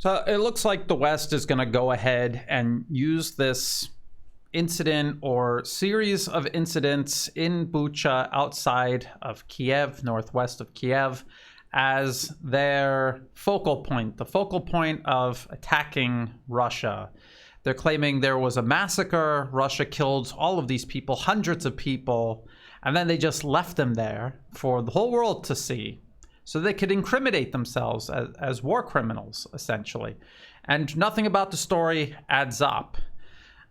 So it looks like the West is going to go ahead and use this incident or series of incidents in Bucha outside of Kiev, northwest of Kiev, as their focal point, the focal point of attacking Russia. They're claiming there was a massacre, Russia killed all of these people, hundreds of people, and then they just left them there for the whole world to see, so they could incriminate themselves as war criminals, essentially. And nothing about the story adds up.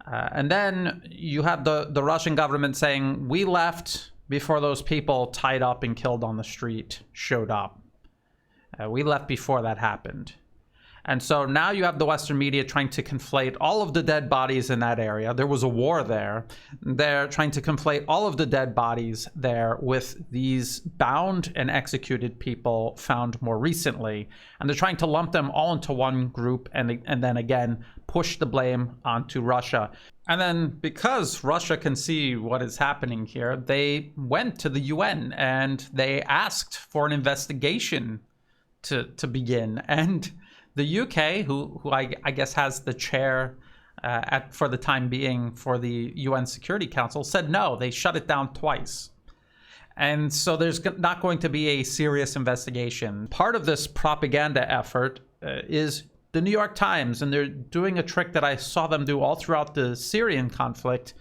And then you have the Russian government saying, we left before those people tied up and killed on the street showed up. We left before that happened. And so now you have the Western media trying to conflate all of the dead bodies in that area. There was a war there. They're trying to conflate all of the dead bodies there with these bound and executed people found more recently. And they're trying to lump them all into one group and then again push the blame onto Russia. And then because Russia can see what is happening here, they went to the UN and they asked for an investigation to begin. And the UK, who I guess has the chair for the time being for the UN Security Council, said no. They shut it down twice. And so there's not going to be a serious investigation. Part of this propaganda effort is the New York Times, and they're doing a trick that I saw them do all throughout the Syrian conflict.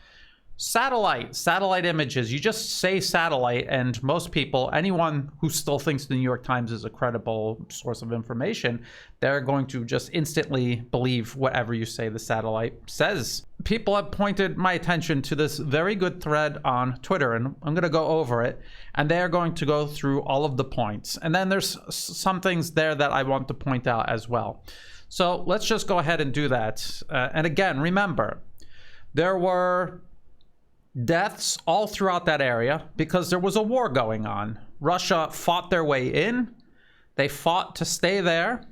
Satellite images. You just say satellite, and most people, anyone who still thinks the New York Times is a credible source of information, they're going to just instantly believe whatever you say the satellite says. People have pointed my attention to this very good thread on Twitter, and I'm going to go over it, and they're going to go through all of the points. And then there's some things there that I want to point out as well. So let's just go ahead and do that. And again, remember, there were deaths all throughout that area because there was a war going on. Russia fought their way in. They fought to stay there.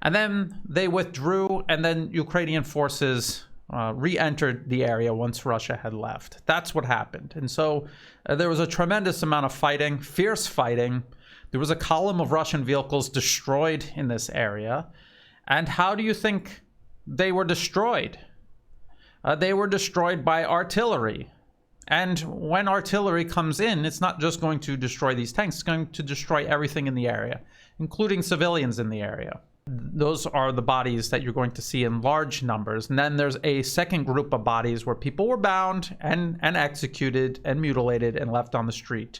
And then they withdrew, and then Ukrainian forces re-entered the area once Russia had left. That's what happened. And so there was a tremendous amount of fighting, fierce fighting. There was a column of Russian vehicles destroyed in this area. And how do you think they were destroyed? They were destroyed by artillery. And when artillery comes in, it's not just going to destroy these tanks, it's going to destroy everything in the area, including civilians in the area. Those are the bodies that you're going to see in large numbers. And then there's a second group of bodies where people were bound and executed and mutilated and left on the street.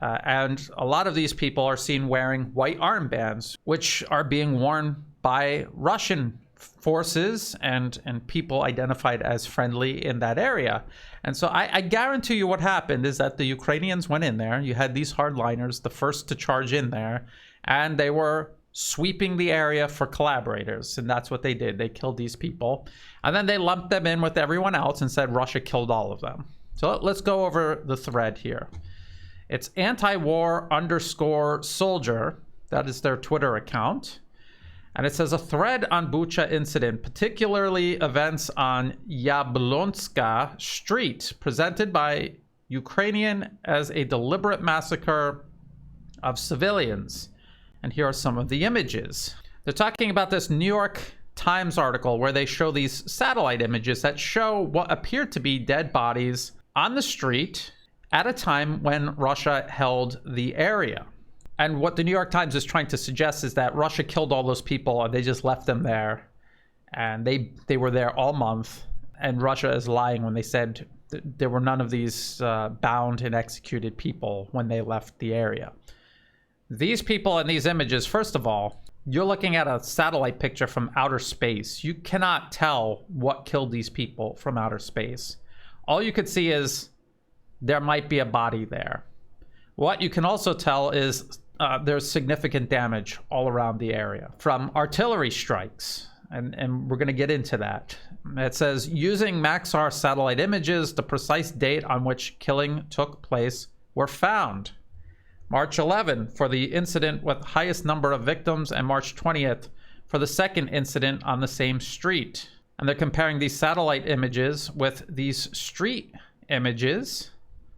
And a lot of these people are seen wearing white armbands, which are being worn by Russian forces and people identified as friendly in that area. And so I guarantee you what happened is that the Ukrainians went in there. You had these hardliners, the first to charge in there, and they were sweeping the area for collaborators. And that's what they did. They killed these people. And then they lumped them in with everyone else and said Russia killed all of them. So let's go over the thread here. It's antiwar_soldier. That is their Twitter account. And it says a thread on Bucha incident, particularly events on Yablonska Street, presented by Ukrainian as a deliberate massacre of civilians. And here are some of the images. They're talking about this New York Times article where they show these satellite images that show what appear to be dead bodies on the street at a time when Russia held the area. And what the New York Times is trying to suggest is that Russia killed all those people and they just left them there. And they were there all month. And Russia is lying when they said there were none of these bound and executed people when they left the area. These people in these images, first of all, you're looking at a satellite picture from outer space. You cannot tell what killed these people from outer space. All you could see is there might be a body there. What you can also tell is there's significant damage all around the area from artillery strikes. And we're going to get into that. It says, using Maxar satellite images, the precise date on which killing took place were found. March 11 for the incident with highest number of victims, and March 20th for the second incident on the same street. And they're comparing these satellite images with these street images.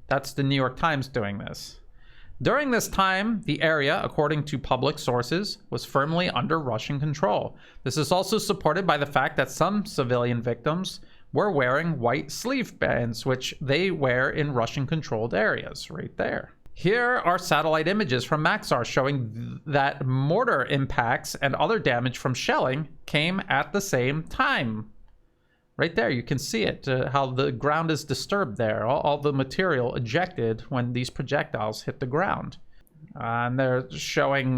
That's the New York Times doing this. During this time, the area, according to public sources, was firmly under Russian control. This is also supported by the fact that some civilian victims were wearing white sleeve bands, which they wear in Russian-controlled areas, right there. Here are satellite images from Maxar showing that mortar impacts and other damage from shelling came at the same time. Right there, you can see it, how the ground is disturbed there. All the material ejected when these projectiles hit the ground. And they're showing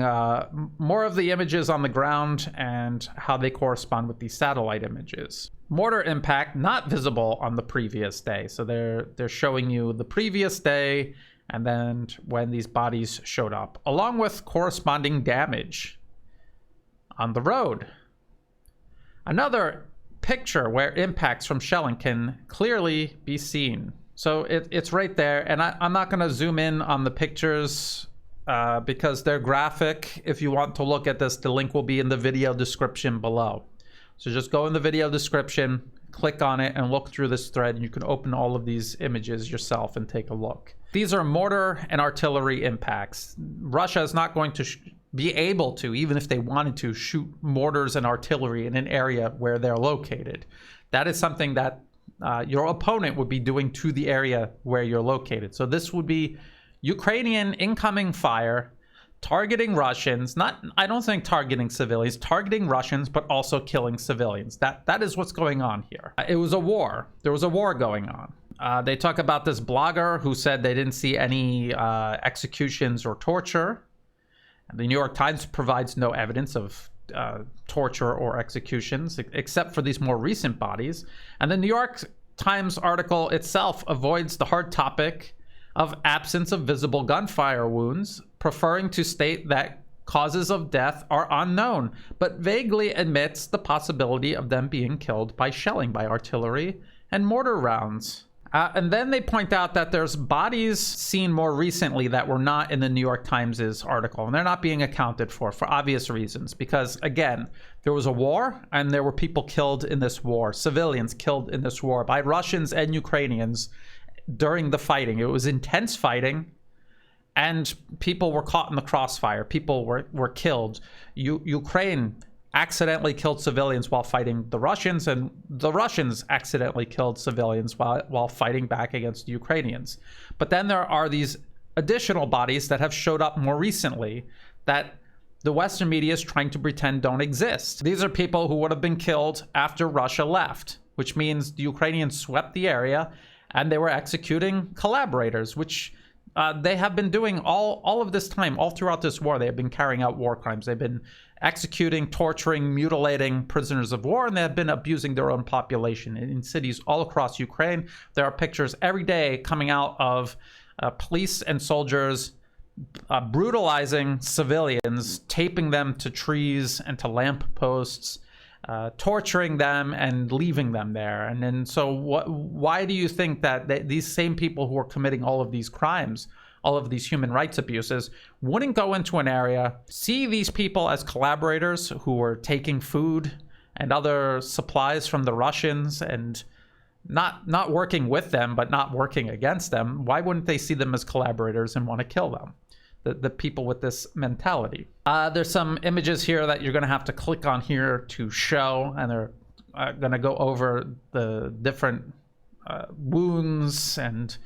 more of the images on the ground and how they correspond with these satellite images. Mortar impact not visible on the previous day. So they're showing you the previous day and then when these bodies showed up, along with corresponding damage on the road. Another picture where impacts from shelling can clearly be seen. So it's right there, and I'm not going to zoom in on the pictures because they're graphic. If you want to look at this, the link will be in the video description below. So just go in the video description, click on it, and look through this thread, and you can open all of these images yourself and take a look. These are mortar and artillery impacts. Russia is not going to be able to, even if they wanted to, shoot mortars and artillery in an area where they're located. That is something that your opponent would be doing to the area where you're located. So this would be Ukrainian incoming fire, targeting Russians, I don't think targeting civilians, targeting Russians, but also killing civilians. That is what's going on here. It was a war. There was a war going on. They talk about this blogger who said they didn't see any executions or torture. The New York Times provides no evidence of torture or executions, except for these more recent bodies. And the New York Times article itself avoids the hard topic of absence of visible gunfire wounds, preferring to state that causes of death are unknown, but vaguely admits the possibility of them being killed by shelling, by artillery and mortar rounds. And then they point out that there's bodies seen more recently that were not in the New York Times' article, and they're not being accounted for obvious reasons, because again, there was a war and there were people killed in this war, civilians killed in this war by Russians and Ukrainians during the fighting. It was intense fighting, and people were caught in the crossfire. People were killed. Ukraine accidentally killed civilians while fighting the Russians, and the Russians accidentally killed civilians while fighting back against the Ukrainians. But then there are these additional bodies that have showed up more recently that the Western media is trying to pretend don't exist. These are people who would have been killed after Russia left, which means the Ukrainians swept the area and they were executing collaborators, which they have been doing all of this time, all throughout this war. They have been carrying out war crimes. They've been executing, torturing, mutilating prisoners of war, and they have been abusing their own population in cities all across Ukraine. There are pictures every day coming out of police and soldiers brutalizing civilians, taping them to trees and to lamp posts, torturing them and leaving them there. And then so why do you think that these same people who are committing all of these crimes, all of these human rights abuses, wouldn't go into an area, see these people as collaborators who were taking food and other supplies from the Russians and not working with them, but not working against them? Why wouldn't they see them as collaborators and want to kill them? The people with this mentality. There's some images here that you're going to have to click on here to show, and they're going to go over the different wounds and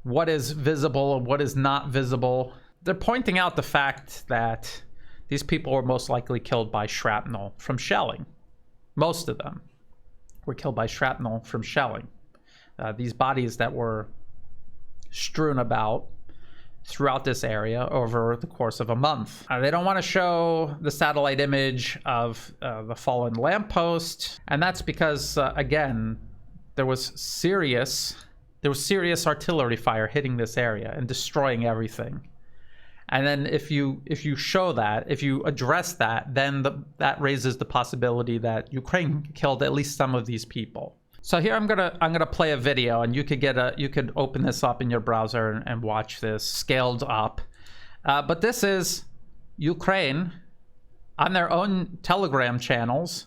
what is visible and what is not visible. They're pointing out the fact that these people were most likely killed by shrapnel from shelling. Most of them were killed by shrapnel from shelling. These bodies that were strewn about throughout this area over the course of a month. They don't want to show the satellite image of the fallen lamppost, and that's because, again, there was serious artillery fire hitting this area and destroying everything. And then if you show that, if you address that, then that raises the possibility that Ukraine killed at least some of these people. So here I'm gonna play a video, and you could open this up in your browser and watch this scaled up. But this is Ukraine on their own Telegram channels,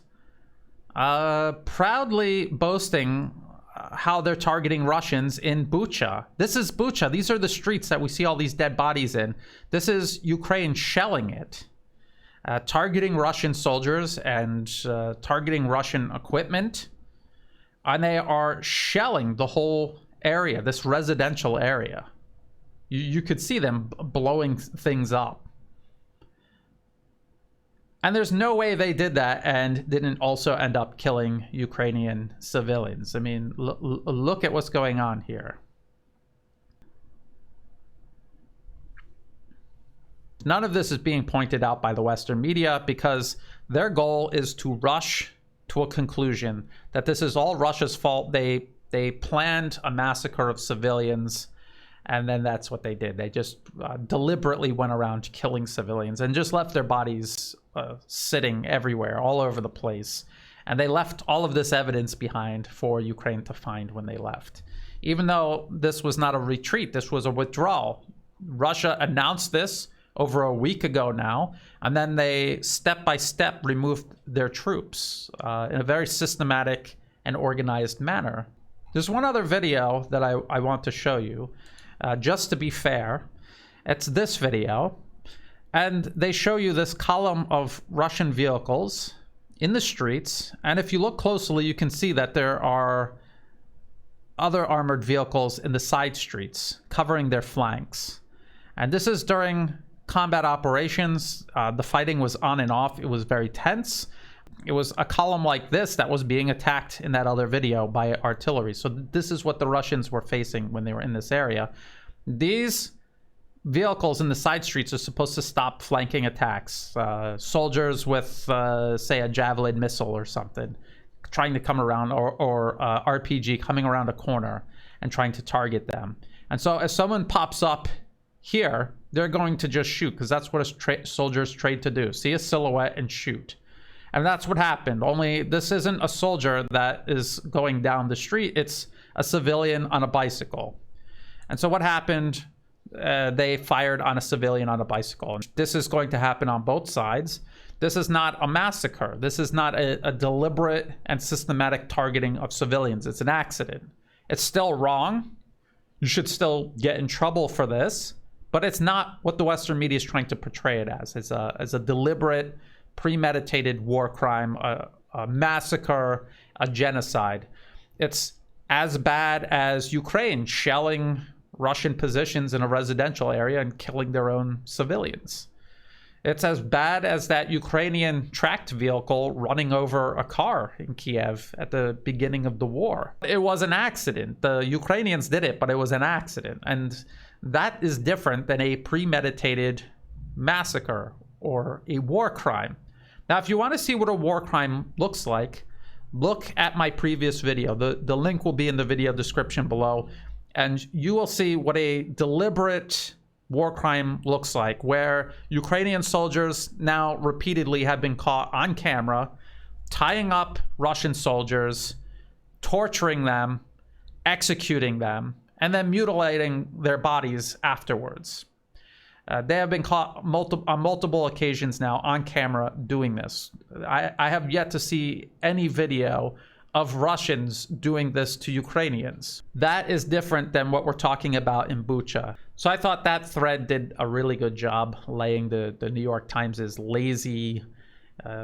proudly boasting how they're targeting Russians in Bucha. This is Bucha. These are the streets that we see all these dead bodies in. This is Ukraine shelling it, targeting Russian soldiers and targeting Russian equipment. And they are shelling the whole area, this residential area. You could see them blowing things up. And there's no way they did that and didn't also end up killing Ukrainian civilians. I mean, look at what's going on here. None of this is being pointed out by the Western media because their goal is to rush to a conclusion that this is all Russia's fault. They planned a massacre of civilians, and then that's what they did. They just deliberately went around killing civilians and just left their bodies sitting everywhere, all over the place. And they left all of this evidence behind for Ukraine to find when they left. Even though this was not a retreat, this was a withdrawal. Russia announced this over a week ago now, and then they step by step removed their troops in a very systematic and organized manner. There's one other video that I want to show you, just to be fair. It's this video, and they show you this column of Russian vehicles in the streets, and if you look closely, you can see that there are other armored vehicles in the side streets covering their flanks. And this is during combat operations. The fighting was on and off. It was very tense. It was a column like this that was being attacked in that other video by artillery. So this is what the Russians were facing when they were in this area. These vehicles in the side streets are supposed to stop flanking attacks. Soldiers with, say, a Javelin missile or something, trying to come around, or RPG coming around a corner and trying to target them. And so as someone pops up here, they're going to just shoot, because that's what soldiers trained to do. See a silhouette and shoot. And that's what happened. Only this isn't a soldier that is going down the street. It's a civilian on a bicycle. And so what happened? They fired on a civilian on a bicycle. This is going to happen on both sides. This is not a massacre. This is not a deliberate and systematic targeting of civilians. It's an accident. It's still wrong. You should still get in trouble for this. But it's not what the Western media is trying to portray it as. It's a deliberate, premeditated war crime, a massacre, a genocide. It's as bad as Ukraine shelling Russian positions in a residential area and killing their own civilians. It's as bad as that Ukrainian tracked vehicle running over a car in Kiev at the beginning of the war. It was an accident. The Ukrainians did it, but it was an accident. And that is different than a premeditated massacre or a war crime. Now, if you want to see what a war crime looks like, look at my previous video. The link will be in the video description below, and you will see what a deliberate war crime looks like, where Ukrainian soldiers now repeatedly have been caught on camera tying up Russian soldiers, torturing them, executing them, and then mutilating their bodies afterwards. They have been caught on multiple occasions now on camera doing this. I have yet to see any video of Russians doing this to Ukrainians. That is different than what we're talking about in Bucha. So I thought that thread did a really good job laying the New York Times' lazy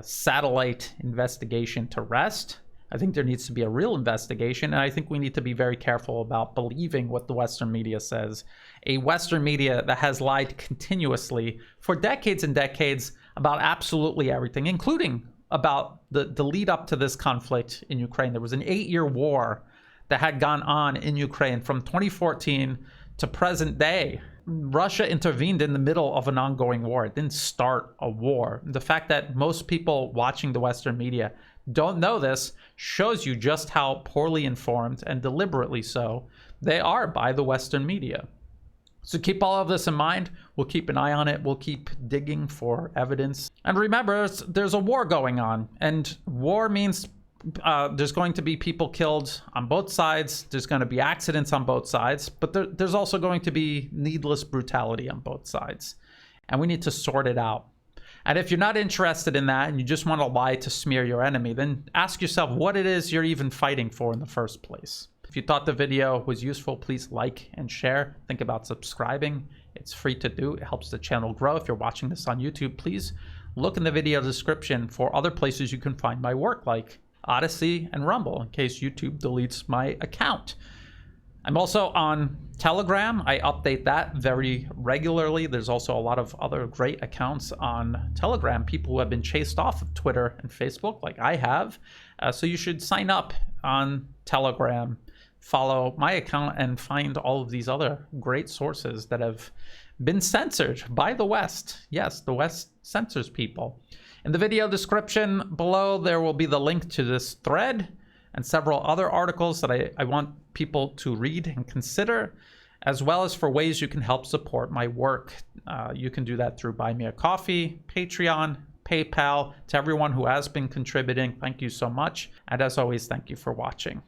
satellite investigation to rest. I think there needs to be a real investigation, and I think we need to be very careful about believing what the Western media says. A Western media that has lied continuously for decades and decades about absolutely everything, including about the lead up to this conflict in Ukraine. There was an 8-year war that had gone on in Ukraine from 2014 to present day. Russia intervened in the middle of an ongoing war. It didn't start a war. The fact that most people watching the Western media don't know this shows you just how poorly informed, and deliberately so, they are by the Western media. So keep all of this in mind. We'll keep an eye on it. We'll keep digging for evidence. And remember, there's a war going on, and war means there's going to be people killed on both sides. There's going to be accidents on both sides, but there's also going to be needless brutality on both sides. And we need to sort it out. And if you're not interested in that and you just want to lie to smear your enemy, then ask yourself what it is you're even fighting for in the first place. If you thought the video was useful, please like and share. Think about subscribing. It's free to do. It helps the channel grow. If you're watching this on YouTube, please look in the video description for other places you can find my work, like Odyssey and Rumble, in case YouTube deletes my account. I'm also on Telegram. I update that very regularly. There's also a lot of other great accounts on Telegram, people who have been chased off of Twitter and Facebook like I have. So you should sign up on Telegram, follow my account, and find all of these other great sources that have been censored by the West. Yes, the West censors people. In the video description below, there will be the link to this thread and several other articles that I want people to read and consider, as well as for ways you can help support my work. You can do that through Buy Me a Coffee, Patreon, PayPal. To everyone who has been contributing, thank you so much. And as always, thank you for watching.